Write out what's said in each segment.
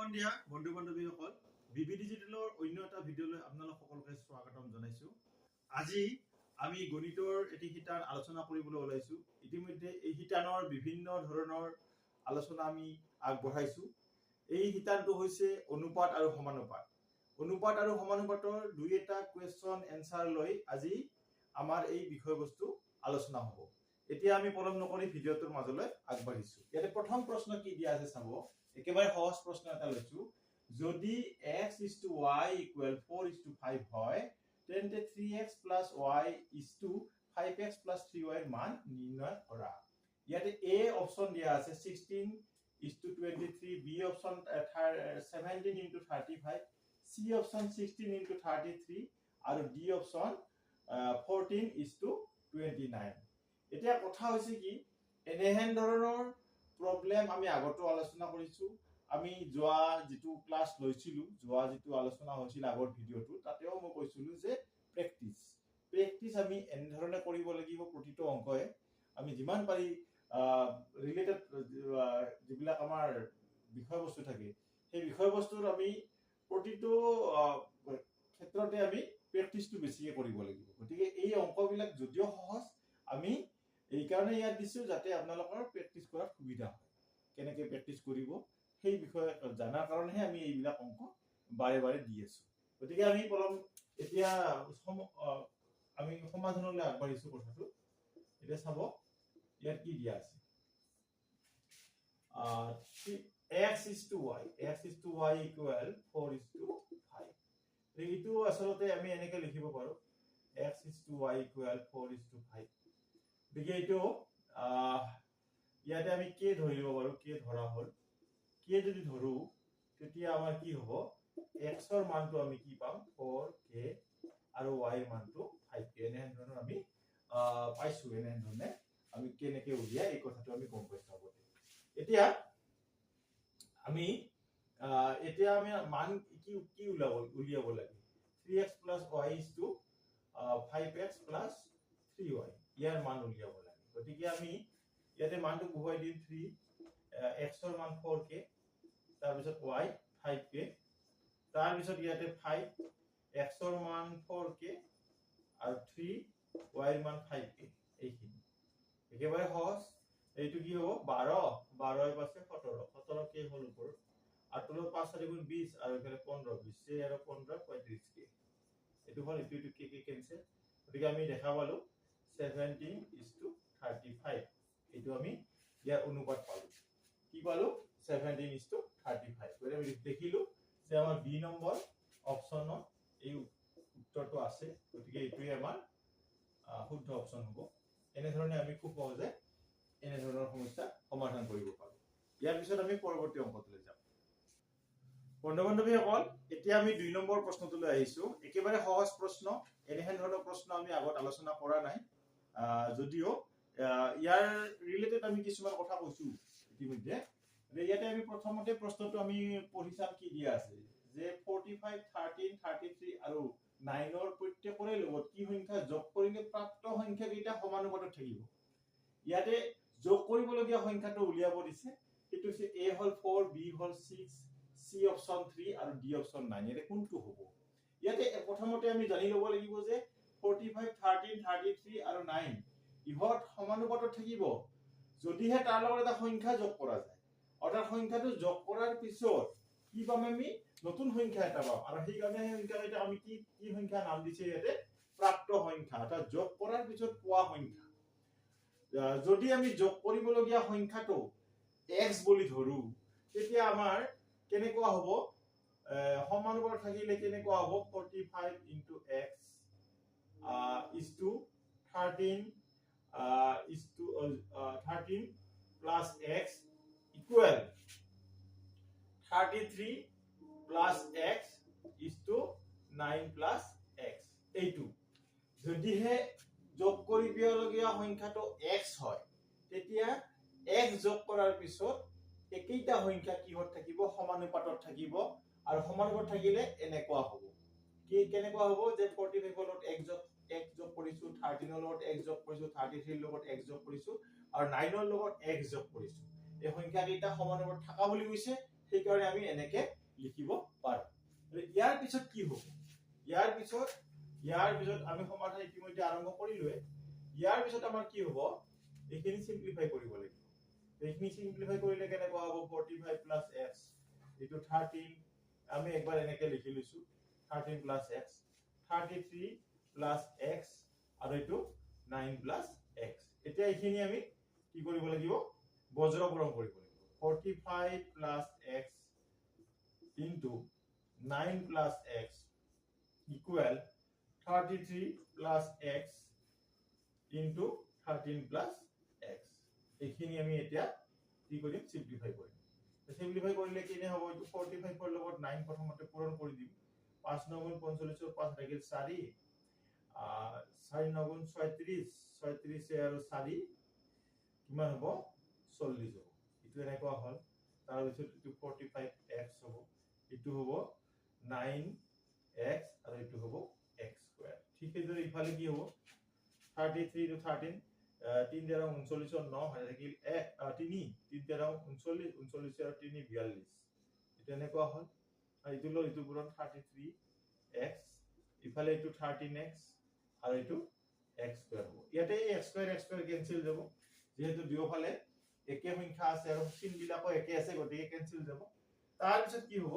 সন্ধিয়া বন্ধু বান্ধৱীসকল বিবি ডিজিটেলৰ অন্য এটা ভিডিঅ'লৈ আপোনালোক সকলোকে স্বাগতম জনাইছো। আজি আমি গণিতৰ এটি শিতান আলোচনা কৰিবলৈ ওলাইছো। ইতিমধ্যে এই শিতানৰ বিভিন্ন ধৰণৰ আলোচনা আমি আগবঢ়াইছো। এই শিতানটো হৈছে অনুপাত আৰু সমানুপাত। অনুপাত আৰু সমানুপাতৰ দুই এটা কুৱেশ্যন এনসাৰ লৈ আজি আমাৰ এই বিষয়বস্তু আলোচনা হ'ব। এতিয়া আমি পলম নকৰি ভিডিঅ'টোৰ মাজলৈ আগবাঢ়িছো। ইয়াতে প্ৰথম প্ৰশ্ন কি দিয়া আছে চাব। একেবাৰে সহজ প্ৰশ্ন এটা লৈছো। যদি x is to y equal 4 is to 5 হয় তেন্তে 3x plus y is to 5x plus 3y এর মান নির্ণয় কৰা। ইয়াতে a অপশন দিয়া আছে 16 is to 23, b option 17 into 35, c option 16 into 33 আৰু d অপশন 14 is to 29। এতিয়া কথা হৈছে কি এনেহেন ধৰণৰ প্ৰবলেম আমি আগতো আলোচনা কৰিছো। আমি যোৱা যেটো ক্লাস লৈছিলো, যোৱা যেটো আলোচনা হৈছিল আগৰ ভিডিওটো, তাতেও মই কৈছিলো যে প্ৰেক্টিস আমি এনে ধৰণে কৰিব লাগিব। প্ৰতিটো অংকয়ে আমি যিমান পাৰি ৰিলেটেড যিবিলাক আমাৰ বিষয়বস্তু থাকে সেই বিষয়বস্তুৰ আমি প্ৰতিটো ক্ষেত্ৰতে আমি প্ৰেক্টিসটো বেছিকৈ কৰিব লাগিব। গতিকে এই অংকবিলাক যদিও সহজ আমি এই কাৰণে ইয়াত দিছো যাতে আপোনালোকৰ প্ৰেক্টিস কৰাত সুবিধা হয়। কেনেকৈ প্ৰেক্টিস কৰিব সেই বিষয়ে জানাৰ কাৰণেহে আমি এইবিলাক অংক বাৰে বাৰে দি আছো। গতিকে আমি পলম এতিয়া আমি সমাধানলৈ আগবাঢ়িছো কথাটো। এতিয়া চাব ইয়াত কি দিয়া আছে। x is to y equal 4 is to 5। এইটো আসলতে আমি এনেকৈ লিখিব পাৰো x is to y equal 4 is to 5। দেখি এইটো ইয়াতে আমি কে ধৰিব পাৰো, কে ধৰা হল। কে যদি ধৰো তেতিয়া আমাৰ কি হ'ব, x ৰ মানটো আমি কি পাম 4k আৰু y ৰ মানটো 5k। এনে ধৰণৰ আমি পাইছো। এনে ধৰণে আমি কেনেকৈ উলিয়াই এই কথাটো আমি গম পাইছো। এতিয়া আমি মান কি উলিয়াব লাগে। 3x plus y is to 5x plus 3y ইয়াৰ মান উলিয়াব লাগে। গতিকে আমি ইয়াতে মানটো বহুৱাই দিম 3, x ৰ মান 4k, তাৰ পিছত y 5k, তাৰ পিছত ইয়াতে 5, x ৰ মান 4k আৰু 3 y ৰ মান 5k। এইখিনি একেবাৰে সহজ। এইটো কি হ'ব 12, 12 এ পাছে 17, 17k হল ওপৰ আৰু তলত 5 4 গুণ 20 আৰু এখানে 15, 20 আৰু 15 35k। এইটো হল এইটো k কেনসেল। গতিকে আমি দেখা পালো 17:35। এইটো আমি ইয়াৰ অনুপাত পালো। কি পালো 17:35। গতিকে আমি দেখিলো যে আমাৰ বি নম্বৰ অপচনত এই উত্তৰটো আছে। গতিকে এইটোই আমাৰ শুদ্ধ অপচন হ'ব। এনে ধৰণে আমি খুব সহজে এনে ধৰণৰ সমস্যা সমাধান কৰিব পাৰো। ইয়াৰ পিছত আমি পৰৱৰ্তী অংকটোলৈ যাম। বন্ধু বান্ধৱীসকল এতিয়া আমি 2 নম্বৰ প্ৰশ্নটোলৈ আহিছো। একেবাৰে সহজ প্ৰশ্ন। এনেহেন ধৰণৰ প্ৰশ্ন আমি আগত আলোচনা কৰা নাই, যদিও ইয়াৰ ৰিলেটেড আমি কিছুমান কথা কৈছো ইতিমধ্যে। ইয়াতে আমি প্ৰথমতে প্ৰশ্নটো আমি পঢ়ি চাম কি দিয়া আছে যে 45, 13, 33 আৰু 9 ৰ প্ৰত্যেকৰে লগত কি সংখ্যা যোগ কৰিলে প্ৰাপ্ত সংখ্যা কেইটা সমানুপাতত থাকিব। ইয়াতে যোগ কৰিবলগীয়া সংখ্যাটো উলিয়াব দিছে। এটো হৈছে a hall 4, b hall 6, c option 3 আৰু d অপশন 9। ইয়াতে কোনটো হ'ব? ইয়াতে প্ৰথমতে আমি জানি লব লাগিব যে 45, 13, 33 আৰু 9 ইহত সমানুপাতত থাকিব যদিহে তাৰ লগত এটা সংখ্যা যোগ কৰা যায়। অৰ্থাৎ সংখ্যাটো যোগ কৰাৰ পিছত কি পাম, আমি নতুন সংখ্যা এটা পাম। আৰু সেই কাৰণে সংখ্যাটা আমি কি সংখ্যা নাম দিছে ইয়াতে প্ৰাপ্ত সংখ্যা, অৰ্থাৎ যোগ কৰাৰ পিছত পোৱা সংখ্যা। যদি আমি যোগ কৰিবলগীয়া সংখ্যাটো x বুলি ধৰো তেতিয়া আমাৰ কেনেকুৱা হ'ব, সমানুপাতত থাকিলে কেনেকুৱা হ'ব 45 into x is to 13 plus x equal 33 plus x is to 9 plus x। এইটো যদিহে যোগ কৰিবলগীয়া সংখ্যাটো x হয় তেতিয়া x যোগ কৰাৰ পিছত একেইটা সংখ্যা কিহত থাকিব, সমানুপাতত থাকিব। আৰু সমানুপাতত থাকিলে এনেকুৱা হ'ব। কি কেনেকুৱা হ'ব যে 45 ৰ লগত x যোগ কৰিছো, 13 ৰ লগত x যোগ কৰিছো, 33 ৰ লগত x যোগ কৰিছো আৰু 9 ৰ লগত x যোগ কৰিছো। এই সংখ্যা কেইটা সমানুপাতত থাকা বুলি কৈছে। সেইকাৰণে আমি এনেকে লিখিব পাৰো। ইয়াৰ পিছত কি হ'ব? ইয়াৰ পিছত আমি সমাধান ইতিমধ্যে আৰম্ভ কৰিলোৱে। ইয়াৰ পিছত আমাৰ কি হ'ব? এইখিনি সিম্পলিফাই কৰিব লাগিব। এইখিনি সিম্পলিফাই কৰিলে কেনেকুৱা হ'ব? 45 প্লাস x ইটো 13, আমি একবাৰ এনেকে লিখি লৈছো 13 প্লাস x, 33 প্লাস x আৰু এইটো 9 প্লাস x। এতিয়া এইখিনি আমি কি কৰিব লাগিব? বজ্ৰকৰণ কৰিব লাগিব। 45 plus x into 9 plus x equal 33 plus x into 13 plus x। এইখিনি আমি এতিয়া কি কৰিম? সিম্পলিফাই কৰিম। সিম্পলিফাই কৰিলে কিনে হ'ব? এইটো 45 ৰ লগত 9 প্ৰথমতে পূৰণ কৰি দিম। 5 9 গুণ 45 ৰ 5 থাকিল 4, 4 9 গুণ 36, 36 আৰু 4 কিমান হ'ব? 40 হ'ব। ইটো এনেকুৱা হ'ল। তাৰ পিছত ইটো 45x হ'ব, ইটো হ'ব 9x আৰু ইটো হ'ব x স্কয়াৰ। ঠিক সেইদৰে ইফালে কি হ'ব? 33 to 13, 3 দ্বাৰা 39 ৰ 9 হৈ থাকিল 1, 3 3 দ্বাৰা 39, 39 আৰু 3 42। এটা এনেকুৱা হ'ল। আৰু ইটো ল ইটো পুৰণ 33x, ইফালে ইটো 13x আৰু ইটো x স্কয়াৰ হ'ব। ইয়াতে x স্কয়াৰ কেনসেল যাব, যেহেতু দুয়োফালে একে সংখ্যা আছে আৰু চিহ্নবিলাকো একে আছে, গতিকে কেনসেল যাব। তাৰ পিছত কি হ'ব?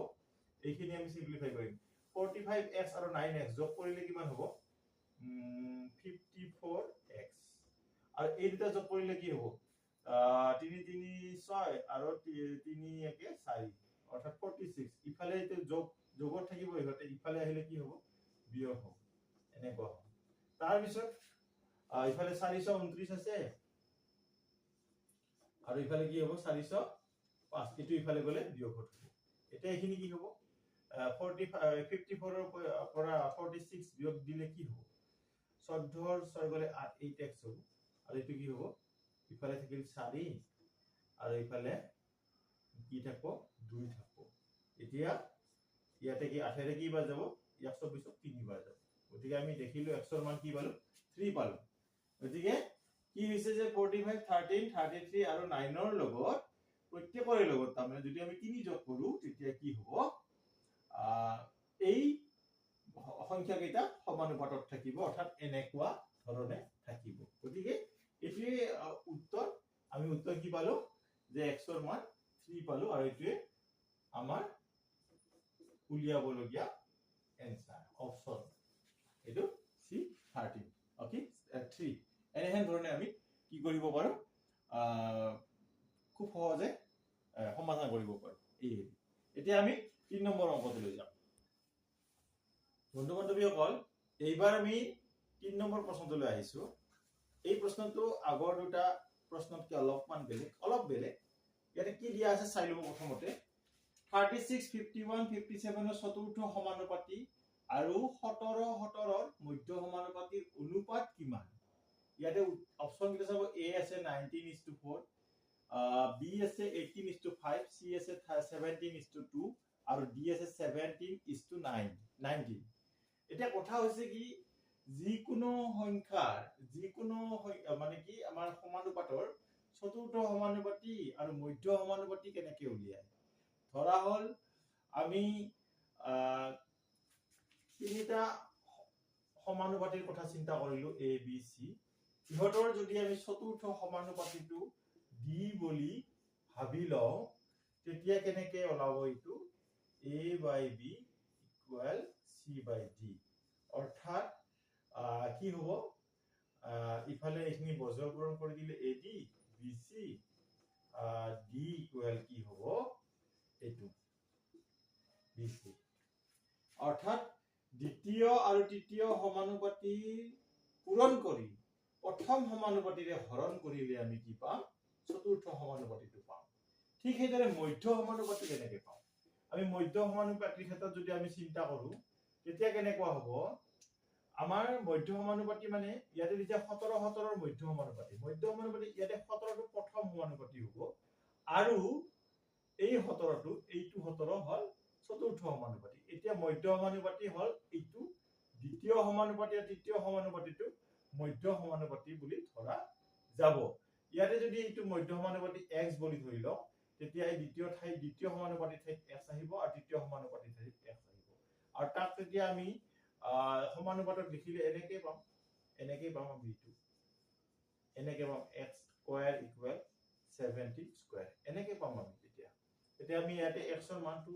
এইখিনি আমি সিম্পলিফাই কৰিম। 45x আৰু 9x যোগ কৰিলে কিমান হ'ব? 54x। আৰু এই দুটা যোগ কৰিলে কি হ'ব? 3 3 6 আৰু 3 1 4, অৰ্থাৎ 46। ইফালে এইটো যোগত থাকিব, ইফালে আহিলে কি হ'ব? বিয়োগ হ'ব। এনেকুৱা হ'ব। তাৰ পিছত ইফালে 429 আছে আৰু ইফালে কি হ'ব? 405। এটো ইফালে গলে বিয়োগ হ'ব। এটা এইখিনি কি হ'ব? 54 ৰ পৰা 46 বিয়োগ দিলে কি হ'ব? 14 ৰ 6 গলে 8x হ'ব। আৰু এটো কি হ'ব? ইফালে থাকিল 4 আৰু ইফালে কি থাকব? 2 থাকব। এতিয়া ইয়াতে কি 8 ৰে কি বাৰ যাব? 120 ক 3 বাৰ যাব। গতিকে আমি দেখিলো x ৰ মান কি পালো? 3 পালো। গতিকে কি হৈছে যে 45 13 33 আৰু 9 ৰ লগত প্ৰত্যেকৰে লগত তাৰমানে যদি আমি 3 যোগ কৰো তেতিয়া কি হ'ব? এই সংখ্যা কেইটা সমানুপাতত থাকিব, অৰ্থাৎ এনেকুৱা ধৰণে থাকিব। গতিকে এটোৱে উত্তৰ। আমি উত্তৰ কি পালো? যে x ৰ মান 3 পালো আৰু এটোৱে আমাৰ উলিয়াবলগীয়া এনসাৰ অপশন। এটো C13। ওকে, 3 এনেহেন ধৰণে আমি কি কৰিব পাৰো? খুব সহজে সমাধান কৰিব পাৰো। এতিয়া আমি 3 নম্বৰ অংকটোলৈ যাম। বন্ধু বান্ধৱীসকল, এইবাৰ আমি 3 নম্বৰ প্ৰশ্নটোলৈ আহিছো। এই প্ৰশ্নটো আগৰ দুটা প্ৰশ্নতকৈ অলপমান বেলেগ। ইয়াতে কি দিয়া আছে চাই লব। প্ৰথমতে 36 51 57 ৰ চতুৰ্থ সমানুপাতি আৰু 17 17 ৰ মধ্য সমানুপাতিৰ অনুপাত কিমান? ইয়াতে অপচন কেইটা চাব। A আছে 19:4, B আছে 18:5, C আছে 17:2 আৰু D আছে 17:9 19। এটা কথা হৈছে কি, যিকোনো সংখ্যাৰ মানে কি আমাৰ সমানুপাতৰ চতুৰ্থ সমানুপাতি আৰু মধ্য সমানুপাতি কেনেকে উলিয়ায়? ধৰা হল আমি তিনিটা সমানুপাতিৰ কথা চিন্তা কৰিলো, A B C। ইহঁতৰ যদি আমি চতুৰ্থ সমানুপাতিটো D বুলি ভাবি লওঁ, তেতিয়া কেনেকে ওলাব? এইটো A by B equal C by D। অৰ্থাৎ কি হ'ব? ইফালে এইখিনি বজ্ৰকৰণ কৰি দিলে AD BC, D equal কি হ'ব? এইটো BC। অৰ্থাৎ দ্বিতীয় আৰু তৃতীয় সমানুপাতি পূৰণ কৰি প্ৰথম সমানুপাতিৰে হৰণ কৰিলে আমি কি পাম? চতুৰ্থ সমানুপাতিটো পাম। ঠিক সেইদৰে মধ্য সমানুপাতি কেনেকে পাম? আমি মধ্য সমানুপাতিৰ ক্ষেত্ৰত যদি আমি চিন্তা কৰো তেতিয়া কেনেকুৱা হ'ব? আমাৰ মধ্য সমানুপাতি মানে ইয়াতে যেতিয়া 17 17 ৰ মধ্য সমানুপাতি ইয়াতে 17 টো প্ৰথম সমানুপাতি হ'ব আৰু এই 17 টো এইটো 17 হল চতুৰ্থ সমানুপাতি। এতিয়া মধ্য সমানুপাতি হল এইটো দ্বিতীয় সমানুপাতি আৰু তৃতীয় সমানুপাতিটো মধ্য সমানুপাতি বুলি ধৰা যাব। ইয়াতে যদি এইটো মধ্য সমানুপাতি x বুলি ধৰি লওঁ, তেতিয়া এই দ্বিতীয় সমানুপাতিক ঠাইত x আহিব আৰু তৃতীয় সমানুপাতিক ঠাইত x আহিব আৰু তাক তেতিয়া আমি সমানুপাতত লিখিলে এনেকৈ পাম আমি এইটো এনেকৈ পাম x স্কয়াৰ ইকুৱেল 17 স্কয়াৰ এনেকৈ পাম আমি তেতিয়া আমি ইয়াতে x ৰ মানটো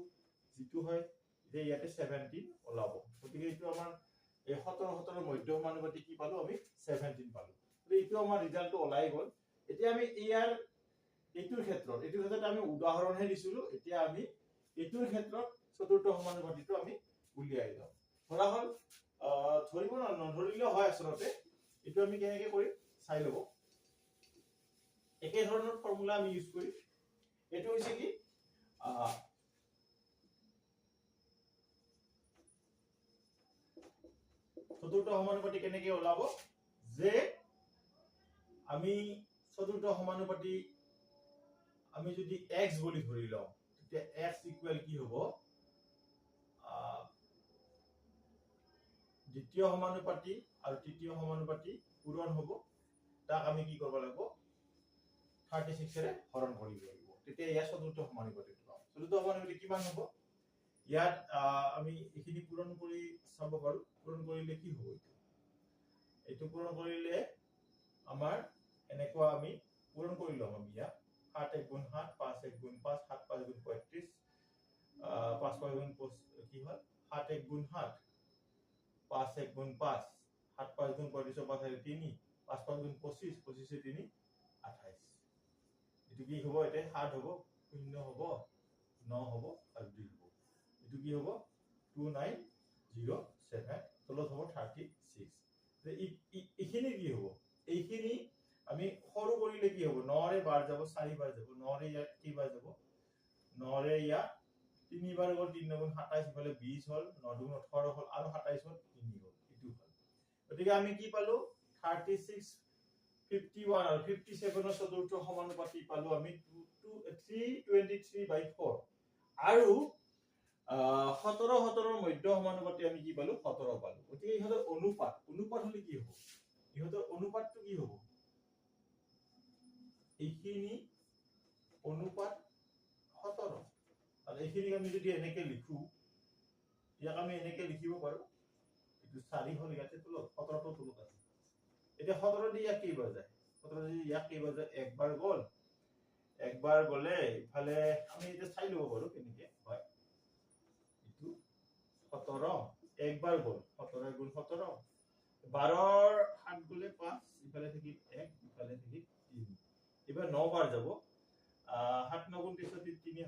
যেটো হয় যে ইয়াতে 17 ওলাব গতিকে এইটো আমাৰ এই 17 মধ্য সমানুপাতি কি পালো আমি 17 পালো এইটো আমাৰ ৰিজাল্টটো ওলাই গল এতিয়া আমি এইটোৰ ক্ষেত্ৰত আমি উদাহৰণহে দিছিলো এতিয়া আমি এইটোৰ ক্ষেত্ৰত চতুৰ্থ সমানুপাতিটো আমি উলিয়াই লওঁ ধৰা হল ধৰিব নধৰিলেও হয় আচলতে এইটো আমি কেনেকৈ কৰিম চাই লব একে ধৰণৰ ফৰ্মুলা আমি ইউজ কৰিম এইটো হৈছে কি চতুৰ্থ সমানুপাতি কেনেকৈ ওলাব যে আমি চতুৰ্থ সমানুপাতি আমি যদি x বুলি ধৰি লওঁ তেতিয়া x ইকুৱেল কি হ'ব দ্বিতীয় সমানুপাতি আৰু তৃতীয় সমানুপাতি পূৰণ হ'ব তাক আমি কি কৰিব লাগিব 36 এৰে হৰণ কৰিব লাগিব তেতিয়া ইয়াৰ চতুৰ্থ সমানুপাতি পাম চতুৰ্থ সমানুপাতি কিমান হ'ব ইয়াত আমি এখিনি পূৰণ কৰি চাব পাৰো পূৰণ কৰিলে কি হ'ব এইটো পূৰণ কৰিলে আমাৰ এনেকুৱা আমি পূৰণ কৰি লম আমি ইয়াত 7 1 গুণ 7 5 1 গুণ 5 7 5 গুণ 35 5 5 গুণ কি হয় 7 1 গুণ 7 5 1 গুণ 5 7 5 গুণ 35 5 3 5 5 গুণ 25 25 3 28 এটো কি হ'ব এতে 7 হ'ব 0 হ'ব 9 হ'ব আৰু 2 হ'ব এটো কি হ'ব 2907 তলত হ'ব 36 এইখিনি কি হ'ব এইখিনি আমি সৰু কৰিলে কি হ'ব 9 ৰে বাৰ যাব 4 বাৰ যাব 9 ৰে ইয়াত কি বাৰ যাব 9 ৰে ইয়াত 3 বাৰ গ'ল 3 গুণ 27 ইফালে 20 হ'ল 9 গুণ 18 হ'ল আৰু 27 হ'ল 3 হ'ল ইটো হ'ল গতিকে আমি কি পালো 36 51 আৰু 57 ৰ চতুৰ্থ সমানুপাতি পালো আমি 323/4 আৰু 17 ৰ মধ্য সমানুপাতি আমি কি পালো 17 পালো গতিকে ইহঁতৰ অনুপাত হলে কি হ'ব ইহঁতৰ অনুপাতটো কি হ'ব এইখিনি অনুপাত 17 আৰু এইখিনি আমি যদি এনেকৈ লিখো ইয়াক আমি এনেকৈ লিখিব পাৰো এটো 4 হ'ল ইয়াতে তলত 17 টো তলত আছে এতিয়া 17 দি ইয়াক কেইবাৰ যায় 17 দি ইয়াক কেইবাৰ যায় একবাৰ গলে ইফালে আমি এটা চাই লব পাৰো কেনেকৈ হয় এটো 17 একবাৰ গল 17 গুণ 17 12 ৰ 7 গলে 5 ইফালে থাকিল 1 ইফালে থাকিল 3 এবাৰ 9 বাৰ যাব 7 9 গুণ 3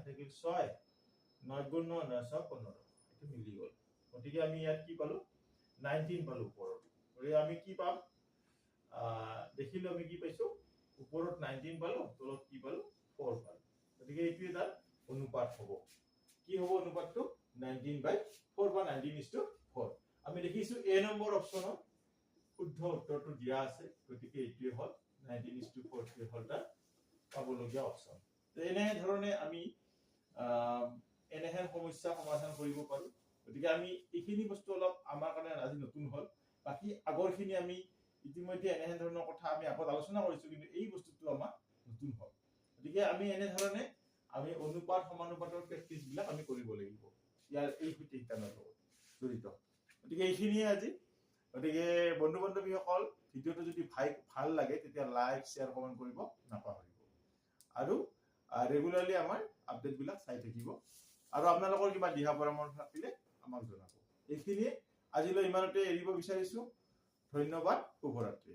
থাকিল 6 9 গুণ 9 9 6 15 এটো মিলি গল গতিকে আমি ইয়াত কি পালো 19 পালো ওপৰত গতিকে আমি কি পাম দেখিলো আমি কি পাইছো ওপৰত 19 পালো তলত কি পালো 4 পালো গতিকে এইটো এটা অনুপাত হ'ব কি হ'ব অনুপাতটো 19/4 বা 19:4 আমি দেখিছো এ নম্বৰ অপচনত শুদ্ধ উত্তৰটো দিয়া আছে গতিকে এইটোৱে হ'ল 19:4 হ'ল তাৰ পাবলগীয়া অপচন এনে ধৰণে আমি এনেহেন সমস্যা সমাধান কৰিব পাৰো গতিকে আমি এইখিনি বস্তু অলপ আমাৰ কাৰণে আজি নতুন হ'ল বাকি আগৰখিনি আমি ইতিমধ্যে এনেহেন ধৰণৰ কথা আমি আগত আলোচনা কৰিছো কিন্তু এই বস্তুটো আমাৰ নতুন হ'ল গতিকে আমি এনে ধৰণে আমি অনুপাত সমানুপাতৰ প্ৰেক্টিছ বিলাক আমি কৰিব লাগিব ইয়াৰ এই শিক্ষানৰ লগত জড়িত গতিকে এইখিনিয়ে আজি গতিকে বন্ধু বান্ধৱীসকল ভিডিওটো যদি ভাল লাগে তেতিয়া লাইক শেয়াৰ কমেন্ট কৰিব নাপাহৰিব আৰু ৰেগুলাৰলি আমাৰ আপডেট বিলাক চাই থাকিব আৰু আপোনালোকৰ কিবা দিহা পৰামৰ্শ থাকিলে আমাক জনাব এইখিনিয়ে আজিলৈ ইমানতে এৰিব বিচাৰিছো ধন্যবাদ শুভৰাত্ৰি